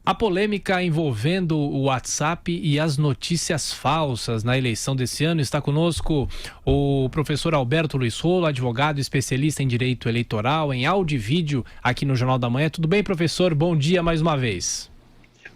A polêmica envolvendo o WhatsApp e as notícias falsas na eleição desse ano. Está conosco o professor Alberto Luiz Rolo, advogado especialista em direito eleitoral, em áudio e vídeo aqui no Jornal da Manhã. Tudo bem, professor? Bom dia mais uma vez.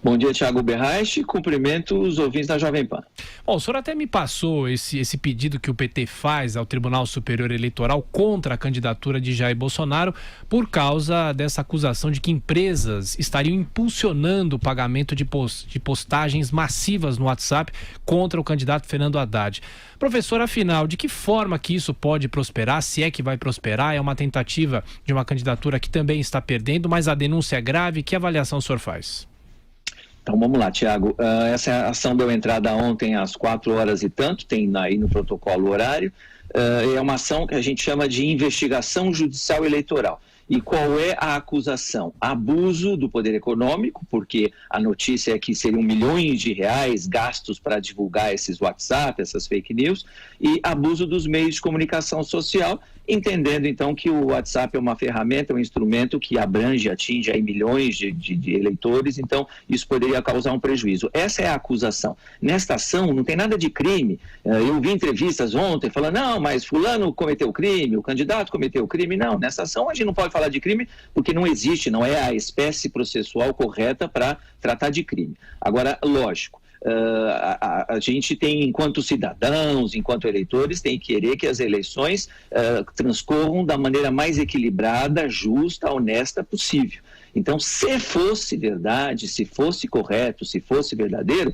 Bom dia, Thiago Berraich. Cumprimento os ouvintes da Jovem Pan. Bom, o senhor até me passou esse pedido que o PT faz ao Tribunal Superior Eleitoral contra a candidatura de Jair Bolsonaro por causa dessa acusação de que empresas estariam impulsionando o pagamento de postagens massivas no WhatsApp contra o candidato Fernando Haddad. Professor, afinal, de que forma que isso pode prosperar, se é que vai prosperar? É uma tentativa de uma candidatura que também está perdendo, mas a denúncia é grave. Que avaliação o senhor faz? Então vamos lá, Thiago. Essa ação deu entrada ontem às 4 horas e tanto, tem aí no protocolo horário. É uma ação que a gente chama de investigação judicial eleitoral. E qual é a acusação? Abuso do poder econômico, porque a notícia é que seriam milhões de reais gastos para divulgar esses WhatsApp, essas fake news, e abuso dos meios de comunicação social, entendendo então que o WhatsApp é uma ferramenta, um instrumento que abrange, atinge aí milhões de eleitores, então isso poderia causar um prejuízo. Essa é a acusação. Nesta ação não tem nada de crime. Eu vi entrevistas ontem falando, não, mas fulano cometeu crime, o candidato cometeu crime. Não, nessa ação a gente não pode falar de crime porque não existe, não é a espécie processual correta para tratar de crime. Agora, lógico, a gente tem, enquanto cidadãos, enquanto eleitores, tem que querer que as eleições transcorram da maneira mais equilibrada, justa, honesta possível. Então, se fosse verdade, se fosse correto, se fosse verdadeiro,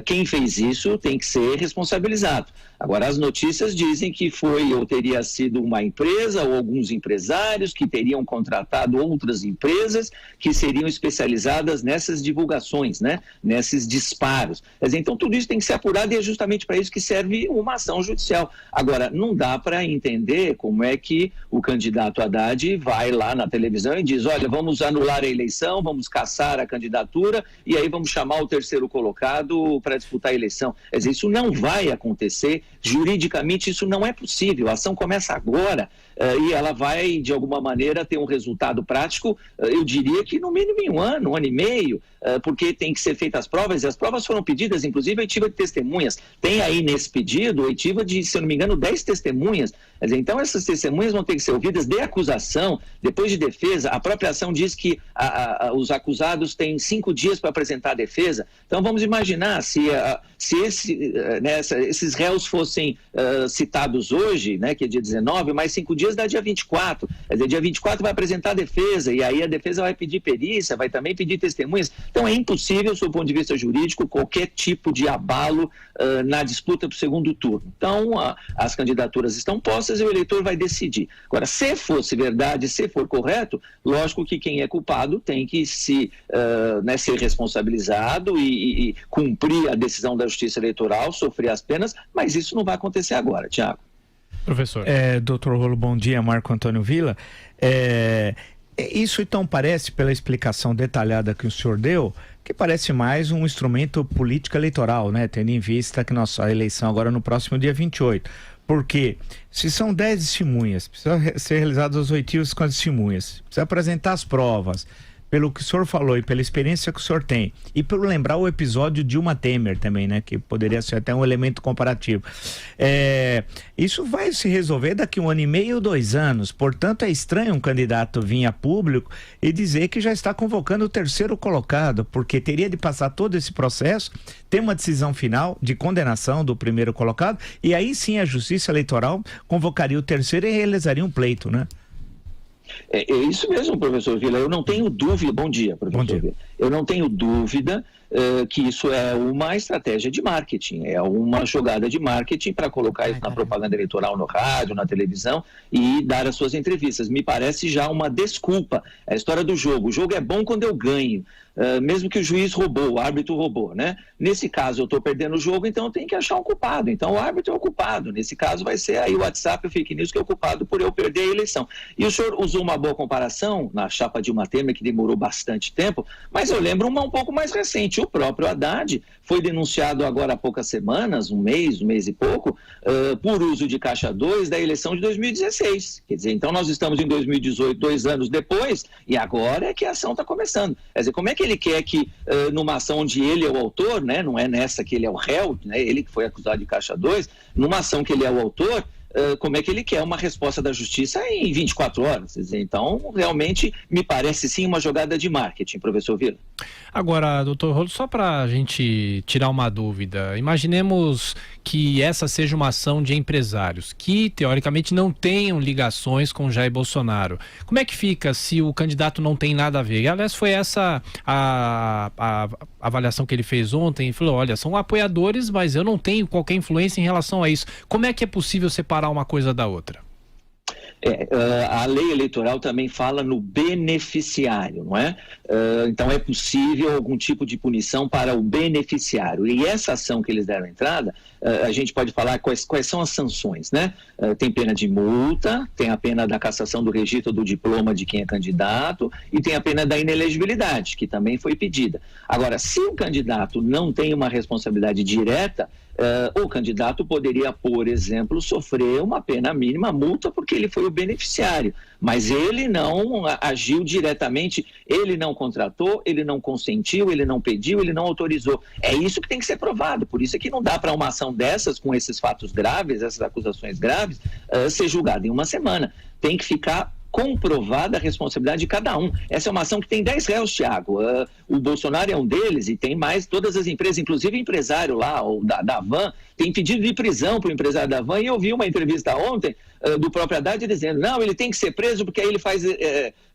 quem fez isso tem que ser responsabilizado. Agora, as notícias dizem que foi ou teria sido uma empresa ou alguns empresários que teriam contratado outras empresas que seriam especializadas nessas divulgações, né? Nesses disparos. Quer dizer, então, tudo isso tem que ser apurado e é justamente para isso que serve uma ação judicial. Agora, não dá para entender como é que o candidato Haddad vai lá na televisão e diz, olha, vamos anular a eleição, vamos caçar a candidatura e aí vamos chamar o terceiro colocado para disputar a eleição. Quer dizer, isso não vai acontecer. Juridicamente isso não é possível, a ação começa agora e ela vai de alguma maneira ter um resultado prático, eu diria que no mínimo em um ano e meio, porque tem que ser feitas as provas, e as provas foram pedidas, inclusive a oitiva de testemunhas. Tem aí nesse pedido a oitiva de, se eu não me engano, 10 testemunhas. Quer dizer, então essas testemunhas vão ter que ser ouvidas de acusação, depois de defesa. A própria ação diz que os acusados têm 5 dias para apresentar a defesa. Então vamos imaginar se esses réus fossem citados hoje, né, que é dia 19, mais 5 dias dá dia 24. Quer dizer, dia 24 vai apresentar a defesa, e aí a defesa vai pedir perícia, vai também pedir testemunhas. Então é impossível, sob o ponto de vista jurídico, qualquer tipo de abalo na disputa para o segundo turno. Então as candidaturas estão postas e o eleitor vai decidir. Agora, se fosse verdade, se for correto, lógico que quem é culpado tem que ser responsabilizado e cumprir a decisão da Justiça Eleitoral, sofrer as penas, mas isso não vai acontecer agora, Thiago. Professor. Doutor Rolo, bom dia. Marco Antônio Villa. Isso então parece, pela explicação detalhada que o senhor deu, que parece mais um instrumento político eleitoral, né? Tendo em vista que nossa eleição agora no próximo dia 28. Porque se são 10 testemunhas, precisa ser realizadas as oitivas com as testemunhas, precisa apresentar as provas, pelo que o senhor falou e pela experiência que o senhor tem, e pelo lembrar o episódio de Dilma Temer também, né, que poderia ser até um elemento comparativo, isso vai se resolver daqui 1 ano e meio ou 2 anos. Portanto, é estranho um candidato vir a público e dizer que já está convocando o terceiro colocado, porque teria de passar todo esse processo, ter uma decisão final de condenação do primeiro colocado, e aí sim a Justiça Eleitoral convocaria o terceiro e realizaria um pleito, né? É isso mesmo, professor Villa. Eu não tenho dúvida. Bom dia, professor Villa. Eu não tenho dúvida que isso é uma estratégia de marketing, é uma jogada de marketing para colocar isso na propaganda eleitoral, no rádio, na televisão e dar as suas entrevistas. Me parece já uma desculpa. É a história do jogo. O jogo é bom quando eu ganho. Mesmo que o juiz roubou, o árbitro roubou, né? Nesse caso eu estou perdendo o jogo, então eu tenho que achar um culpado. Então o árbitro é o culpado. Nesse caso vai ser aí o WhatsApp, o fake news, que é o culpado por eu perder a eleição. E o senhor usou uma boa comparação na chapa Dilma Temer, que demorou bastante tempo, mas eu lembro uma um pouco mais recente. Infelizmente, o próprio Haddad foi denunciado agora há poucas semanas, um mês e pouco, por uso de Caixa 2 da eleição de 2016. Quer dizer, então nós estamos em 2018, 2 anos depois, e agora é que a ação está começando. Quer dizer, como é que ele quer que, numa ação onde ele é o autor, né, não é nessa que ele é o réu, né, ele que foi acusado de Caixa 2, numa ação que ele é o autor, como é que ele quer uma resposta da justiça em 24 horas? Quer dizer, então, realmente, me parece sim uma jogada de marketing, professor Vila. Agora, doutor Rolo, só para a gente tirar uma dúvida, imaginemos que essa seja uma ação de empresários que, teoricamente, não tenham ligações com Jair Bolsonaro. Como é que fica se o candidato não tem nada a ver? E, aliás, foi essa a avaliação que ele fez ontem. Ele falou, olha, são apoiadores, mas eu não tenho qualquer influência em relação a isso. Como é que é possível separar uma coisa da outra? A lei eleitoral também fala no beneficiário, não é? Então é possível algum tipo de punição para o beneficiário. E essa ação que eles deram entrada, a gente pode falar quais são as sanções, né? Tem pena de multa, tem a pena da cassação do registro do diploma de quem é candidato e tem a pena da inelegibilidade, que também foi pedida. Agora, se o candidato não tem uma responsabilidade direta, o candidato poderia, por exemplo, sofrer uma pena mínima, multa, porque ele foi o beneficiário, mas ele não agiu diretamente, ele não contratou, ele não consentiu, ele não pediu, ele não autorizou. É isso que tem que ser provado, por isso é que não dá para uma ação dessas, com esses fatos graves, essas acusações graves, ser julgada em uma semana. Tem que ficar comprovada a responsabilidade de cada um. Essa é uma ação que tem 10 réus, Thiago. O Bolsonaro é um deles e tem mais todas as empresas, inclusive o empresário lá, da Van, tem pedido de prisão para o empresário da Van, e eu vi uma entrevista ontem do próprio Haddad dizendo, não, ele tem que ser preso porque aí ele faz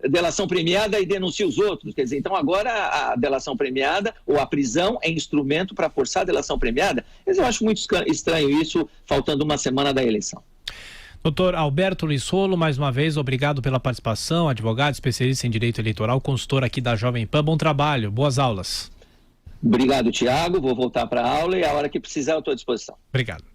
delação premiada e denuncia os outros. Quer dizer, então agora a delação premiada ou a prisão é instrumento para forçar a delação premiada. Mas eu acho muito estranho isso, faltando uma semana da eleição. Doutor Alberto Luiz Rolo, mais uma vez, obrigado pela participação, advogado, especialista em direito eleitoral, consultor aqui da Jovem Pan. Bom trabalho, boas aulas. Obrigado, Thiago. Vou voltar para a aula e a hora que precisar eu estou à disposição. Obrigado.